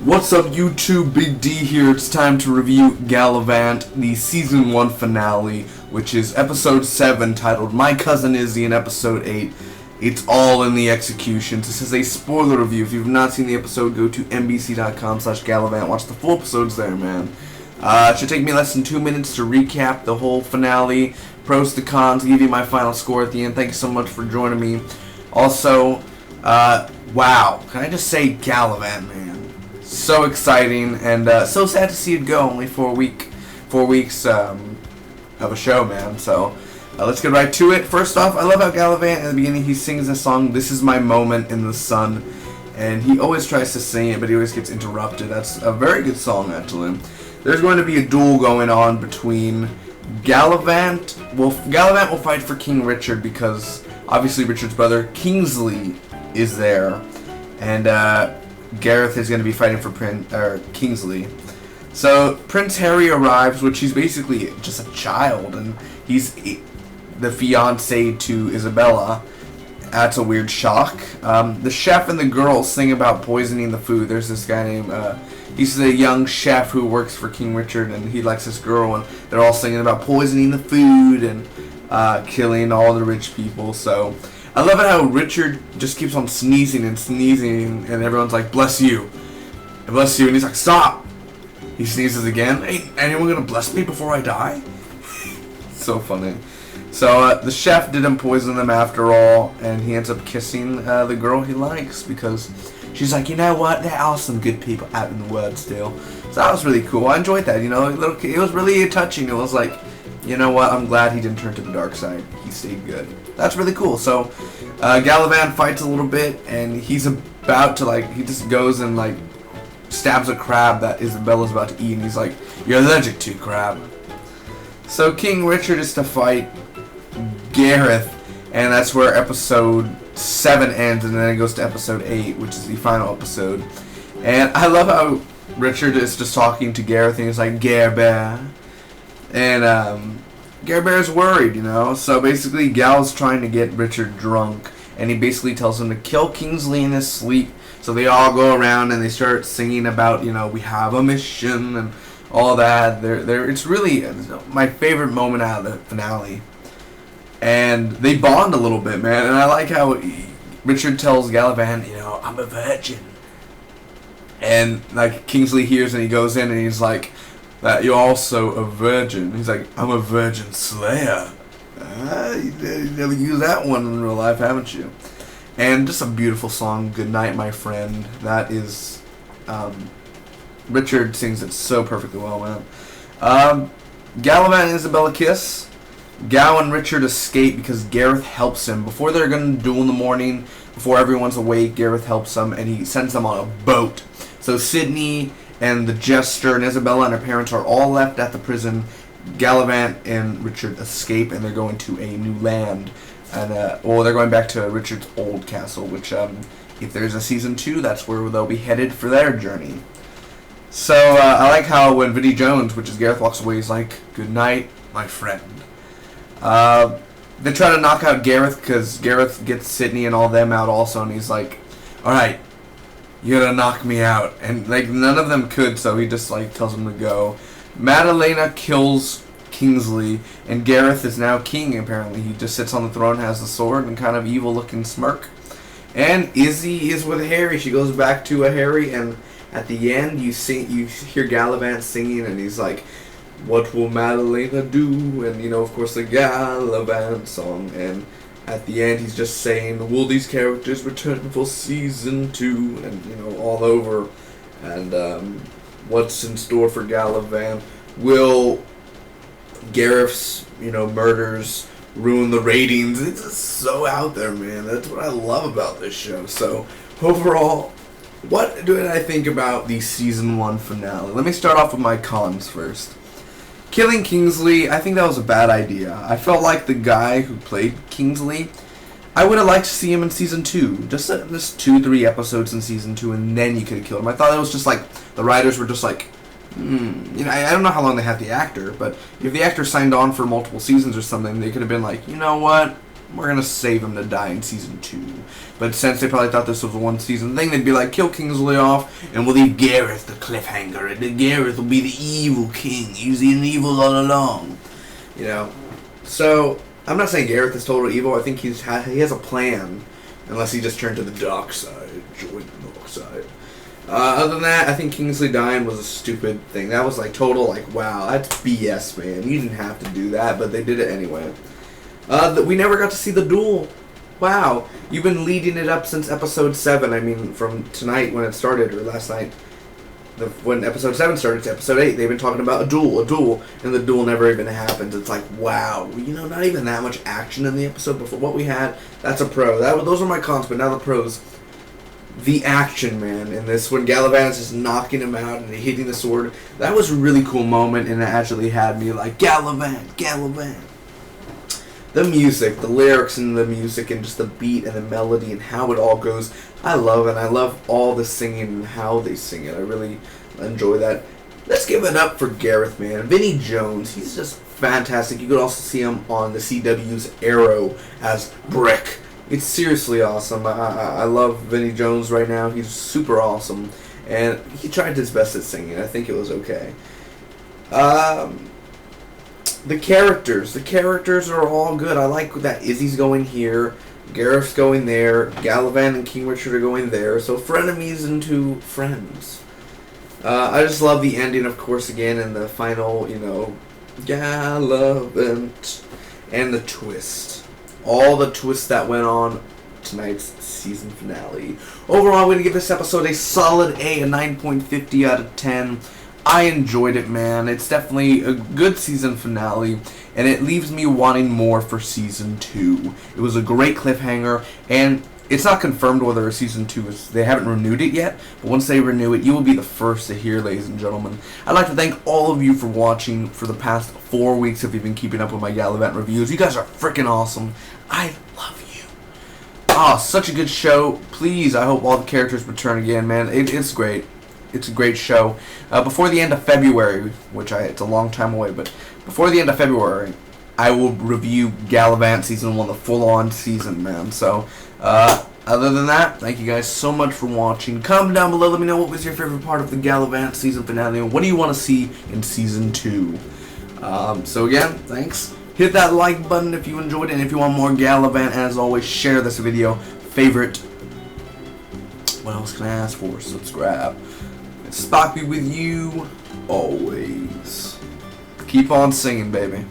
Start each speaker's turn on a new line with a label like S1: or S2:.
S1: What's up YouTube, Big D here. It's time to review Galavant, the Season 1 finale, which is Episode 7, titled My Cousin Izzy, and Episode 8, It's All in the Executions. This is a spoiler review. If you've not seen the episode, go to nbc.com/Galavant. Watch the full episodes there, man. It should take me less than 2 minutes to recap the whole finale, pros to cons, give you my final score at the end. Thank you so much for joining me. Also, wow, can I just say Galavant, man? So exciting, and so sad to see it go. Only 4 weeks of a show, man. So let's get right to it. First off, I love how Galavant, at the beginning, he sings this song, "This Is My Moment in the Sun," and he always tries to sing it, but he always gets interrupted. That's a very good song, actually. There's going to be a duel going on between Galavant. Well, Galavant will fight for King Richard because obviously Richard's brother Kingsley is there, and Gareth is going to be fighting for Kingsley. So Prince Harry arrives, which he's basically just a child, and he's the fiance to Isabella. That's a weird shock. The chef and the girl sing about poisoning the food. There's this guy named he's the young chef who works for King Richard, and he likes this girl, and they're all singing about poisoning the food and killing all the rich people. So I love it how Richard just keeps on sneezing, and everyone's like, "Bless you, bless you," and he's like, "Stop!" He sneezes again. "Ain't anyone gonna bless me before I die?" So funny. So the chef didn't poison them after all, and he ends up kissing the girl he likes because she's like, "You know what? There are some good people out in the world still." So that was really cool. I enjoyed that. You know, it was really touching. It was like, you know what? I'm glad he didn't turn to the dark side. He stayed good. That's really cool. So Galavant fights a little bit, and he's about to he just goes and stabs a crab that Isabella's about to eat, and he's like, "You're allergic to crab." So King Richard is to fight Gareth, and that's where episode 7 ends, and then it goes to episode 8, which is the final episode. And I love how Richard is just talking to Gareth, and he's like, "Gerbear," and Gerbear's worried, you know. So basically, Gal's trying to get Richard drunk, and he basically tells him to kill Kingsley in his sleep. So they all go around and they start singing about, you know, we have a mission and all that. It's really my favorite moment out of the finale. And they bond a little bit, man. And I like how Richard tells Galavant, you know, "I'm a virgin." And Kingsley hears, and he goes in and he's like, "That you're also a virgin." He's like, "I'm a virgin slayer." You never used that one in real life, haven't you? And just a beautiful song, "Good Night, My Friend." That is, Richard sings it so perfectly well, man. Galavant and Isabella kiss. Gal and Richard escape because Gareth helps him. Before they're going to duel in the morning, before everyone's awake, Gareth helps them, and he sends them on a boat. So Sydney and the Jester and Isabella and her parents are all left at the prison. Galavant and Richard escape, and they're going to a new land. And they're going back to Richard's old castle, which, if there's a season 2, that's where they'll be headed for their journey. So I like how when Vinnie Jones, which is Gareth, walks away, he's like, "Good night, my friend." They try to knock out Gareth because Gareth gets Sydney and all them out also, and he's like, "Alright, you gotta knock me out." And none of them could, so he just tells them to go. Madalena kills Kingsley, and Gareth is now king, apparently. He just sits on the throne, has the sword, and kind of evil looking smirk. And Izzy is with Harry. She goes back to Harry, and at the end you hear Galavant singing, and he's like, "What will Madalena do?" And you know, of course, the Galavant song. And at the end he's just saying, "Will these characters return for season 2?" And you know, all over. And what's in store for Galavant? Will Gareth's, you know, murders ruin the ratings? It's just so out there, man. That's what I love about this show. So overall, what did I think about the season 1 finale? Let me start off with my cons first. Killing Kingsley, I think that was a bad idea. I felt like the guy who played Kingsley, I would have liked to see him in season 2. Just 2-3 episodes in season 2, and then you could have killed him. I thought it was just the writers were just you know, I don't know how long they had the actor, but if the actor signed on for multiple seasons or something, they could have been like, "You know what? we're gonna save him to die in season 2. But since they probably thought this was a one season thing, they'd be like, kill Kingsley off, and we'll leave Gareth the cliffhanger, and then Gareth will be the evil king. He's been evil all along, you know. So I'm not saying Gareth is total evil. I think he has a plan, unless he just turned to the dark side, join the dark side. Other than that, I think Kingsley dying was a stupid thing. That was like total, like, wow, that's BS, man. You didn't have to do that, but they did it anyway. We never got to see the duel. Wow, you've been leading it up since episode 7. I mean, from tonight when it started, or last night, when episode 7 started to episode 8, they've been talking about a duel, and the duel never even happens. It's like, wow, you know, not even that much action in the episode before. What we had, that's a pro. Those are my cons, but now the pros. The action, man, in this, when Galavant is just knocking him out and hitting the sword, that was a really cool moment, and it actually had me like, Galavant, Galavant. The music, the lyrics and the music and just the beat and the melody and how it all goes, I love it. I love all the singing and how they sing it. I really enjoy that. Let's give it up for Gareth, man. Vinnie Jones, he's just fantastic. You could also see him on the CW's Arrow as Brick. It's seriously awesome. I love Vinnie Jones right now. He's super awesome. And he tried his best at singing. I think it was okay. The characters are all good. I like that Izzy's going here, Gareth's going there, Galavant and King Richard are going there, so frenemies into friends. I just love the ending, of course, again, and the final, you know, Galavant, and the twist. All the twists that went on tonight's season finale. Overall, I'm going to give this episode a solid A, a 9.50 out of 10. I enjoyed it, man. It's definitely a good season finale, and it leaves me wanting more for season 2. It was a great cliffhanger, and it's not confirmed whether season 2 is. They haven't renewed it yet, but once they renew it, you will be the first to hear, ladies and gentlemen. I'd like to thank all of you for watching for the past 4 weeks if you've been keeping up with my Galavant reviews. You guys are freaking awesome. I love you. Ah, such a good show. Please, I hope all the characters return again, man. It's great. It's a great show. Before the end of February, which it's a long time away, but before the end of February, I will review Galavant Season 1, the full-on season, man. So, other than that, thank you guys so much for watching. Comment down below, let me know what was your favorite part of the Galavant season finale, and what do you want to see in Season 2. So again, thanks. Hit that like button if you enjoyed it, and if you want more Galavant, as always, share this video. Favorite. What else can I ask for? Subscribe. Spock be with you always. Keep on singing, baby.